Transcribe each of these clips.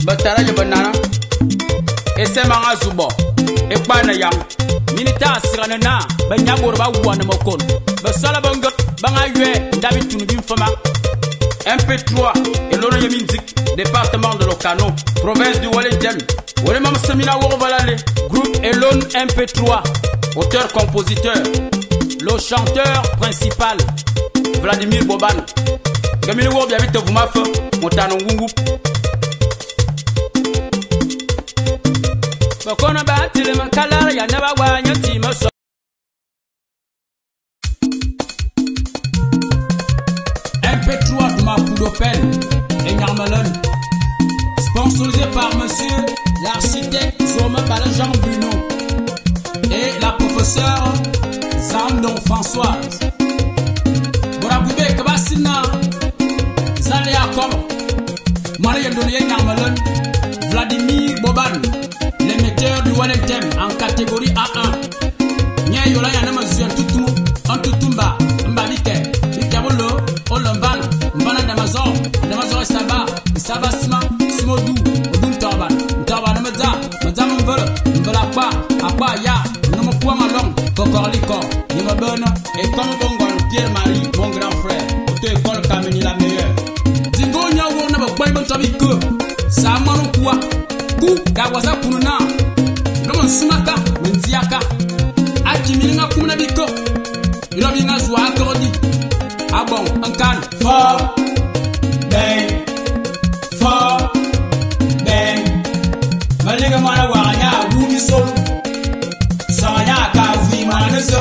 batara ya banana ese manga zubo e bana yang minita sirana na banyagor ba wana makon basala bangot banga yue ndabi tunu bim fama MP3 et l'on y musique département de Locano province du Walendem Wole mam semina wo balale groupe Elon MP3 auteur compositeur le chanteur principal Vladimir Boban Gamini wo bi abite vuma fa motano ngungu bakona ba tile makala ya naba wa nyati maso MP3 de ma Poudopel et Nyarmelon sponsorisé par monsieur l'architecte Zoma Balajan Bruno et la professeure Zandon Françoise Boraboube Kabasina Zalea Kobo Maria Donné Nyarmelon Vladimir Boban l'émetteur du Walendem en catégorie A1 Nya Yola Yanama Zion Tutu Antutumba Mbabike Ikabolo Olomban Mbana Damazor Damazor Saba Sima Simodou Odun Torban Torban Madza Mbolo Mbola Akwa Ya Nomo Kwa Malong Kokorliko Nimabona et comme Bongon Pierre-Marie mon grand frère auto-école Kameni la meilleure Zingo Nyawo Naba Boybon Tabiko Samano Kwa Ku Dawaza Pununa Nomo Sumaka Menziaka Akimilinga Kumuna Biko Ilobinga Zwa Akorodi Ah bon, un can fort, bang, Maliga Mana Wanya, Wumi Sol, Samaya Kavi Manaso,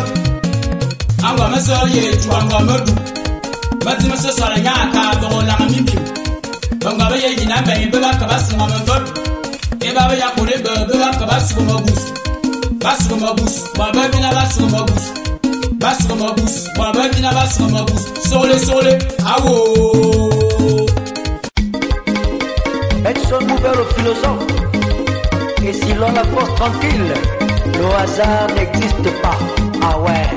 Angamaso, ye, Tuangamodu, Matimaso Saraya, Kavola Mimim, Bangabaya, Yinaba, Bella Cabas, Mamavot, Ebaba Kure, Bella Cabas, Basumabus, Babina Basumabus. Basumabus, Babina Basumabus, Sole, awo. Edson Mouvert le philosophe. Et si l'on la force tranquille, le hasard n'existe pas. Ah ouais.